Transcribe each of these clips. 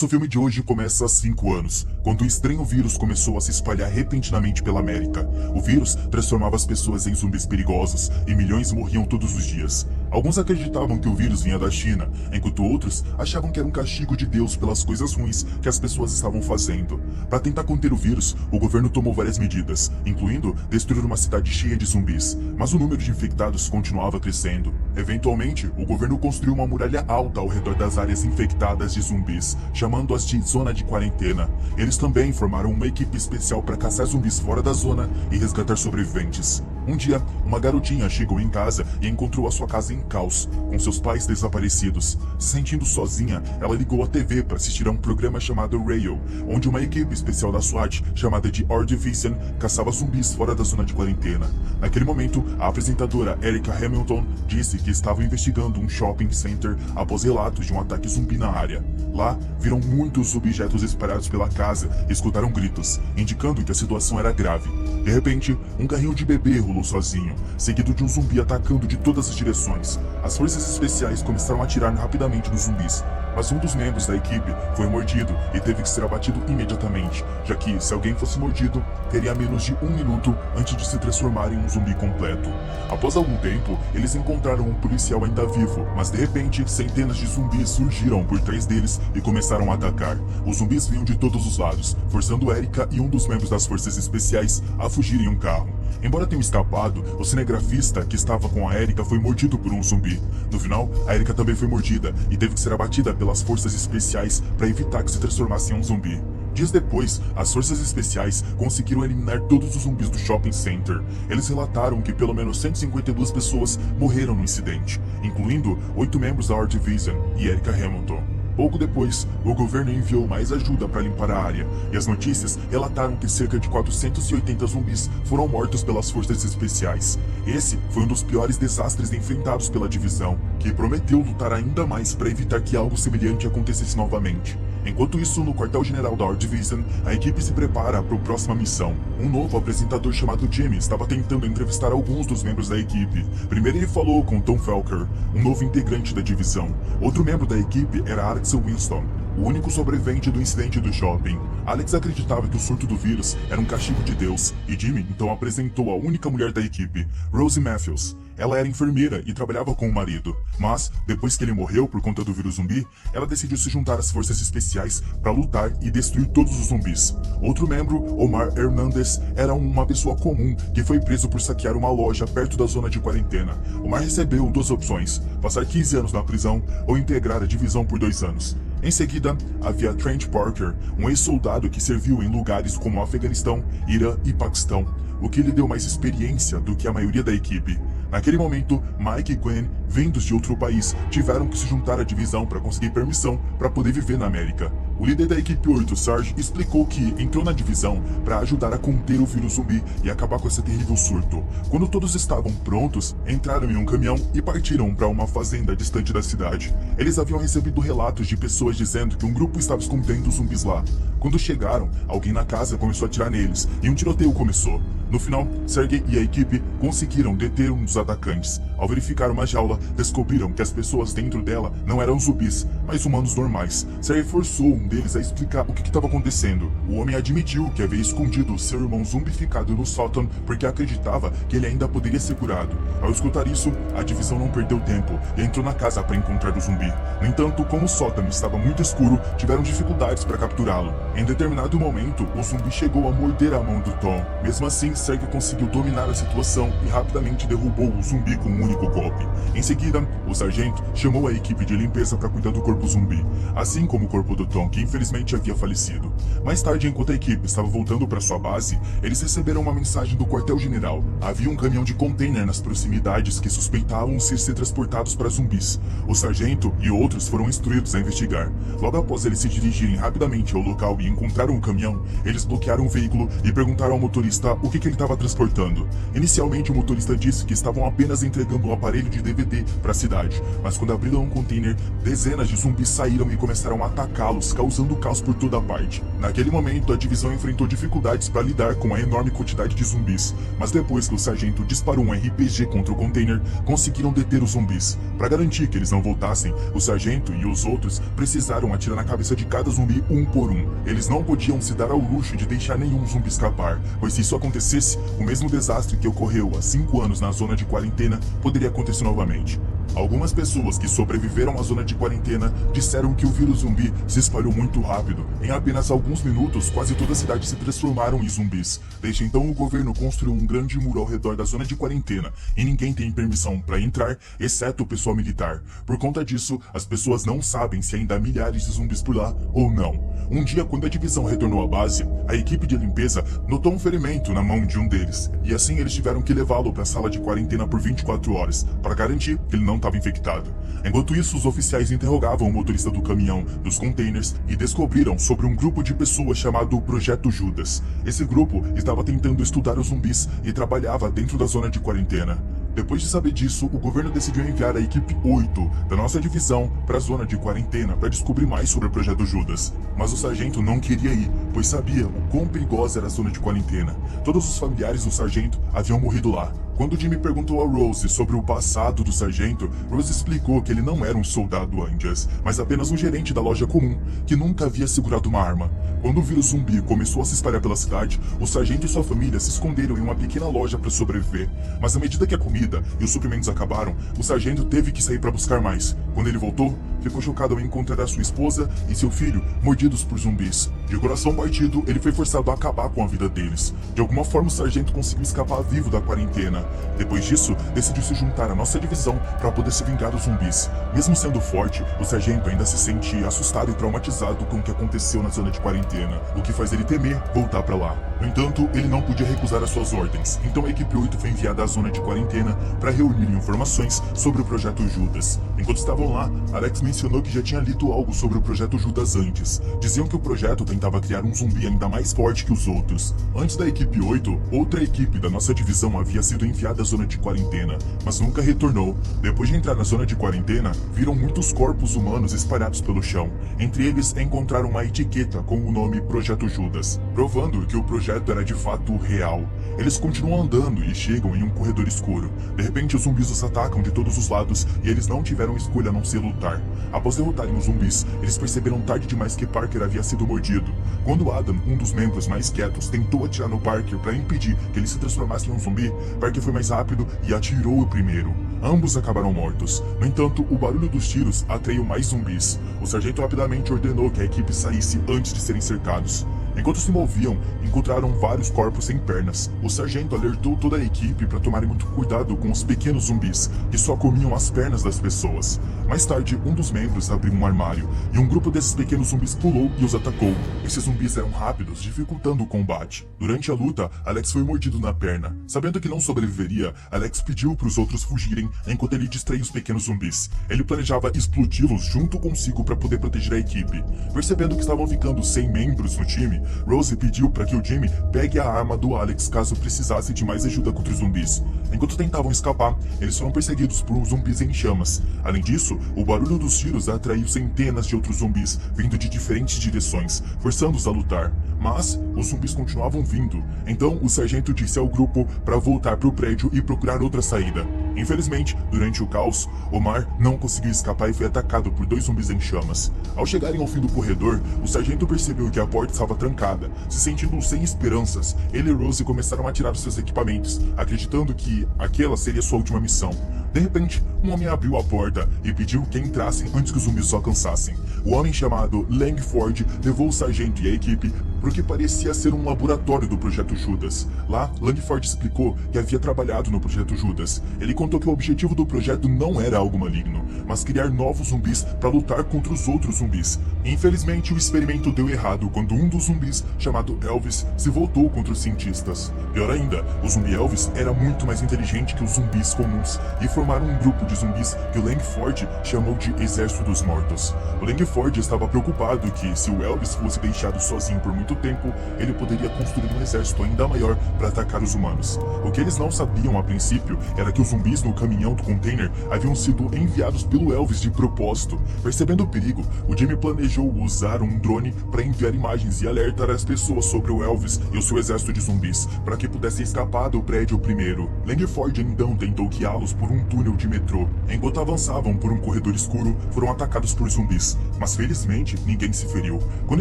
O filme de hoje começa há 5 anos, quando um estranho vírus começou a se espalhar repentinamente pela América. O vírus transformava as pessoas em zumbis perigosos e milhões morriam todos os dias. Alguns acreditavam que o vírus vinha da China, enquanto outros achavam que era um castigo de Deus pelas coisas ruins que as pessoas estavam fazendo. Para tentar conter o vírus, o governo tomou várias medidas, incluindo destruir uma cidade cheia de zumbis, mas o número de infectados continuava crescendo. Eventualmente, o governo construiu uma muralha alta ao redor das áreas infectadas de zumbis, chamando-as de zona de quarentena. Eles também formaram uma equipe especial para caçar zumbis fora da zona e resgatar sobreviventes. Um dia, uma garotinha chegou em casa e encontrou a sua casa em caos, com seus pais desaparecidos. Se sentindo sozinha, ela ligou a TV para assistir a um programa chamado Rail, onde uma equipe especial da SWAT, chamada de R Division, caçava zumbis fora da zona de quarentena. Naquele momento, a apresentadora Erica Hamilton disse que estava investigando um shopping center após relatos de um ataque zumbi na área. Lá, viram muitos objetos espalhados pela casa e escutaram gritos, indicando que a situação era grave. De repente, um carrinho de bebê rolou sozinho, seguido de um zumbi atacando de todas as direções. As forças especiais começaram a atirar rapidamente nos zumbis, mas um dos membros da equipe foi mordido e teve que ser abatido imediatamente, já que, se alguém fosse mordido, teria menos de 1 minuto antes de se transformar em um zumbi completo. Após algum tempo, eles encontraram um policial ainda vivo, mas de repente, centenas de zumbis surgiram por trás deles e começaram a atacar. Os zumbis vinham de todos os lados, forçando Erica e um dos membros das forças especiais a fugir em um carro. Embora tenham escapado, o cinegrafista que estava com a Erica foi mordido por um zumbi. No final, a Erica também foi mordida e teve que ser abatida pelas forças especiais para evitar que se transformasse em um zumbi. Dias depois, as forças especiais conseguiram eliminar todos os zumbis do shopping center. Eles relataram que pelo menos 152 pessoas morreram no incidente, incluindo 8 membros da R Division e Erica Hamilton. Pouco depois, o governo enviou mais ajuda para limpar a área, e as notícias relataram que cerca de 480 zumbis foram mortos pelas forças especiais. Esse foi um dos piores desastres enfrentados pela divisão, que prometeu lutar ainda mais para evitar que algo semelhante acontecesse novamente. Enquanto isso, no quartel-general da R Division, a equipe se prepara para a próxima missão. Um novo apresentador chamado Jimmy estava tentando entrevistar alguns dos membros da equipe. Primeiro ele falou com Tom Felker, um novo integrante da divisão. Outro membro da equipe era Alex Winston, o único sobrevivente do incidente do shopping. Alex acreditava que o surto do vírus era um castigo de Deus, e Jimmy então apresentou a única mulher da equipe, Rosie Matthews. Ela era enfermeira e trabalhava com o marido, mas, depois que ele morreu por conta do vírus zumbi, ela decidiu se juntar às forças especiais para lutar e destruir todos os zumbis. Outro membro, Omar Hernandez, era uma pessoa comum que foi preso por saquear uma loja perto da zona de quarentena. Omar recebeu 2 opções, passar 15 anos na prisão ou integrar a divisão por 2 anos. Em seguida, havia Trent Parker, um ex-soldado que serviu em lugares como Afeganistão, Irã e Paquistão, o que lhe deu mais experiência do que a maioria da equipe. Naquele momento, Mike e Gwen, vindos de outro país, tiveram que se juntar à divisão para conseguir permissão para poder viver na América. O líder da equipe 8, Sarge, explicou que entrou na divisão para ajudar a conter o vírus zumbi e acabar com esse terrível surto. Quando todos estavam prontos, entraram em um caminhão e partiram para uma fazenda distante da cidade. Eles haviam recebido relatos de pessoas dizendo que um grupo estava escondendo os zumbis lá. Quando chegaram, alguém na casa começou a atirar neles e um tiroteio começou. No final, Sergei e a equipe conseguiram deter um dos atacantes. Ao verificar uma jaula, descobriram que as pessoas dentro dela não eram zumbis, mas humanos normais. Sergei forçou um deles a explicar o que estava acontecendo. O homem admitiu que havia escondido seu irmão zumbificado no sótão porque acreditava que ele ainda poderia ser curado. Ao escutar isso, a divisão não perdeu tempo e entrou na casa para encontrar o zumbi. No entanto, como o sótão estava muito escuro, tiveram dificuldades para capturá-lo. Em determinado momento, o zumbi chegou a morder a mão do Tom. Mesmo assim, Sergei conseguiu dominar a situação e rapidamente derrubou o zumbi com um único golpe. Em seguida, o sargento chamou a equipe de limpeza para cuidar do corpo zumbi, assim como o corpo do Tom, que infelizmente havia falecido. Mais tarde, enquanto a equipe estava voltando para sua base, eles receberam uma mensagem do quartel-general. Havia um caminhão de container nas proximidades que suspeitavam ser transportados para zumbis. O sargento e outros foram instruídos a investigar. Logo após eles se dirigirem rapidamente ao local e encontraram o caminhão, eles bloquearam o veículo e perguntaram ao motorista o que ele estava transportando. Inicialmente, o motorista disse que estavam apenas entregando um aparelho de DVD para a cidade, mas quando abriram um container, dezenas de zumbis saíram e começaram a atacá-los, causando caos por toda parte. Naquele momento, a divisão enfrentou dificuldades para lidar com a enorme quantidade de zumbis, mas depois que o sargento disparou um RPG contra o container, conseguiram deter os zumbis. Para garantir que eles não voltassem, o sargento e os outros precisaram atirar na cabeça de cada zumbi um por um. Eles não podiam se dar ao luxo de deixar nenhum zumbi escapar, pois se isso acontecesse, o mesmo desastre que ocorreu há 5 anos na zona de quarentena poderia acontecer novamente. Algumas pessoas que sobreviveram à zona de quarentena disseram que o vírus zumbi se espalhou muito rápido. Em apenas alguns minutos, quase toda a cidade se transformaram em zumbis. Desde então, o governo construiu um grande muro ao redor da zona de quarentena e ninguém tem permissão para entrar, exceto o pessoal militar. Por conta disso, as pessoas não sabem se ainda há milhares de zumbis por lá ou não. Um dia, quando a divisão retornou à base, a equipe de limpeza notou um ferimento na mão de um deles, e assim eles tiveram que levá-lo para a sala de quarentena por 24 horas, para garantir que ele não estava infectado. Enquanto isso, os oficiais interrogavam o motorista do caminhão dos containers e descobriram sobre um grupo de pessoas chamado Projeto Judas. Esse grupo estava tentando estudar os zumbis e trabalhava dentro da zona de quarentena. Depois de saber disso, o governo decidiu enviar a equipe 8 da nossa divisão para a zona de quarentena para descobrir mais sobre o Projeto Judas. Mas o sargento não queria ir, pois sabia o quão perigosa era a zona de quarentena. Todos os familiares do sargento haviam morrido lá. Quando Jimmy perguntou a Rose sobre o passado do sargento, Rose explicou que ele não era um soldado Anjas, mas apenas um gerente da loja comum, que nunca havia segurado uma arma. Quando o vírus zumbi começou a se espalhar pela cidade, o sargento e sua família se esconderam em uma pequena loja para sobreviver. Mas à medida que a comida e os suprimentos acabaram, o sargento teve que sair para buscar mais. Quando ele voltou, ficou chocado ao encontrar a sua esposa e seu filho mordidos por zumbis. De coração partido, ele foi forçado a acabar com a vida deles. De alguma forma, o sargento conseguiu escapar vivo da quarentena. Depois disso, decidiu se juntar à nossa divisão para poder se vingar dos zumbis. Mesmo sendo forte, o sargento ainda se sente assustado e traumatizado com o que aconteceu na zona de quarentena, o que faz ele temer voltar para lá. No entanto, ele não podia recusar as suas ordens, então a equipe 8 foi enviada à zona de quarentena para reunir informações sobre o Projeto Judas. Enquanto estavam lá, Alex mencionou que já tinha lido algo sobre o Projeto Judas antes. Diziam que o projeto tentava criar um zumbi ainda mais forte que os outros. Antes da equipe 8, outra equipe da nossa divisão havia sido enviada à zona de quarentena, mas nunca retornou. Depois de entrar na zona de quarentena, viram muitos corpos humanos espalhados pelo chão. Entre eles, encontraram uma etiqueta com o nome Projeto Judas, provando que o projeto era de fato real. Eles continuam andando e chegam em um corredor escuro. De repente, os zumbis os atacam de todos os lados e eles não tiveram escolha a não ser lutar. Após derrotarem os zumbis, eles perceberam tarde demais que Parker havia sido mordido. Quando Adam, um dos membros mais quietos, tentou atirar no Parker para impedir que ele se transformasse em um zumbi, Parker foi mais rápido e atirou o primeiro. Ambos acabaram mortos. No entanto, o barulho dos tiros atraiu mais zumbis. O sargento rapidamente ordenou que a equipe saísse antes de serem cercados. Enquanto se moviam, encontraram vários corpos sem pernas. O sargento alertou toda a equipe para tomarem muito cuidado com os pequenos zumbis, que só comiam as pernas das pessoas. Mais tarde, um dos membros abriu um armário, e um grupo desses pequenos zumbis pulou e os atacou. Esses zumbis eram rápidos, dificultando o combate. Durante a luta, Alex foi mordido na perna. Sabendo que não sobreviveria, Alex pediu para os outros fugirem enquanto ele distraía os pequenos zumbis. Ele planejava explodi-los junto consigo para poder proteger a equipe. Percebendo que estavam ficando sem membros no time, Rose pediu para que o Jimmy pegue a arma do Alex caso precisasse de mais ajuda contra os zumbis. Enquanto tentavam escapar, eles foram perseguidos por zumbis em chamas. Além disso, o barulho dos tiros atraiu centenas de outros zumbis vindo de diferentes direções, forçando-os a lutar. Mas os zumbis continuavam vindo. Então o sargento disse ao grupo para voltar para o prédio e procurar outra saída. Infelizmente, durante o caos, Omar não conseguiu escapar e foi atacado por 2 zumbis em chamas. Ao chegarem ao fim do corredor, o sargento percebeu que a porta estava trancada. Se sentindo sem esperanças, ele e Rose começaram a tirar os seus equipamentos, acreditando que aquela seria sua última missão. De repente, um homem abriu a porta e pediu que entrassem antes que os zumbis os alcançassem. O homem chamado Langford levou o sargento e a equipe para o que parecia ser um laboratório do Projeto Judas. Lá, Langford explicou que havia trabalhado no Projeto Judas. Ele contou contou que o objetivo do projeto não era algo maligno, mas criar novos zumbis para lutar contra os outros zumbis. Infelizmente, o experimento deu errado quando um dos zumbis, chamado Elvis, se voltou contra os cientistas. Pior ainda, o zumbi Elvis era muito mais inteligente que os zumbis comuns e formaram um grupo de zumbis que o Langford chamou de Exército dos Mortos. O Langford estava preocupado que, se o Elvis fosse deixado sozinho por muito tempo, ele poderia construir um exército ainda maior para atacar os humanos. O que eles não sabiam a princípio era que os zumbis no caminhão do container haviam sido enviados pelo Elvis de propósito. Percebendo o perigo, o Jimmy planejou usar um drone para enviar imagens e alertar as pessoas sobre o Elvis e o seu exército de zumbis, para que pudessem escapar do prédio primeiro. Langford então tentou guiá-los por um túnel de metrô. Enquanto avançavam por um corredor escuro, foram atacados por zumbis, mas felizmente ninguém se feriu. Quando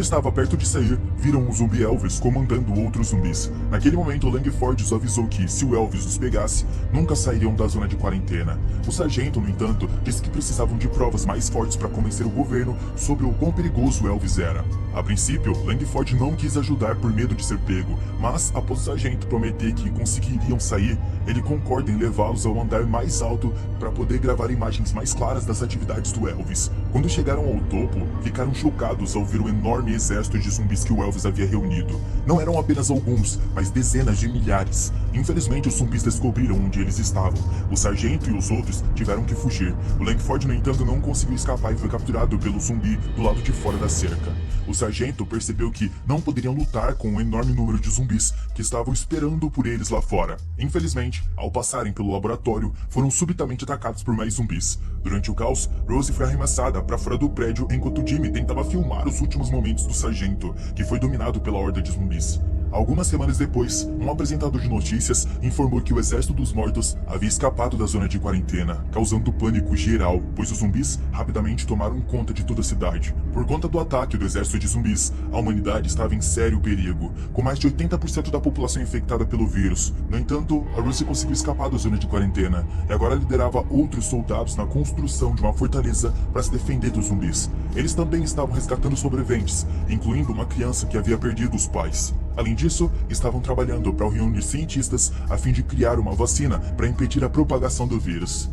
estava perto de sair, viram o zumbi Elvis comandando outros zumbis. Naquele momento, Langford os avisou que, se o Elvis os pegasse, nunca sairiam da zona de quarentena. O sargento, no entanto, disse que precisavam de provas mais fortes para convencer o governo sobre o quão perigoso Elvis era. A princípio, Langford não quis ajudar por medo de ser pego, mas após o sargento prometer que conseguiriam sair, ele concorda em levá-los ao andar mais alto para poder gravar imagens mais claras das atividades do Elvis. Quando chegaram ao topo, ficaram chocados ao ver o enorme exército de zumbis que o Elvis havia reunido. Não eram apenas alguns, mas dezenas de milhares. Infelizmente, os zumbis descobriram onde eles estavam. O sargento e os outros tiveram que fugir. O Langford, no entanto, não conseguiu escapar e foi capturado pelo zumbi do lado de fora da cerca. O sargento percebeu que não poderiam lutar com o enorme número de zumbis que estavam esperando por eles lá fora. Infelizmente, ao passarem pelo laboratório, foram subitamente atacados por mais zumbis. Durante o caos, Rose foi arremessada para fora do prédio enquanto Jimmy tentava filmar os últimos momentos do sargento, que foi dominado pela horda de zumbis. Algumas semanas depois, um apresentador de notícias informou que o Exército dos Mortos havia escapado da zona de quarentena, causando pânico geral, pois os zumbis rapidamente tomaram conta de toda a cidade. Por conta do ataque do exército de zumbis, a humanidade estava em sério perigo, com mais de 80% da população infectada pelo vírus. No entanto, a Rússia conseguiu escapar da zona de quarentena e agora liderava outros soldados na construção de uma fortaleza para se defender dos zumbis. Eles também estavam resgatando sobreviventes, incluindo uma criança que havia perdido os pais. Além disso, estavam trabalhando para reunir cientistas a fim de criar uma vacina para impedir a propagação do vírus.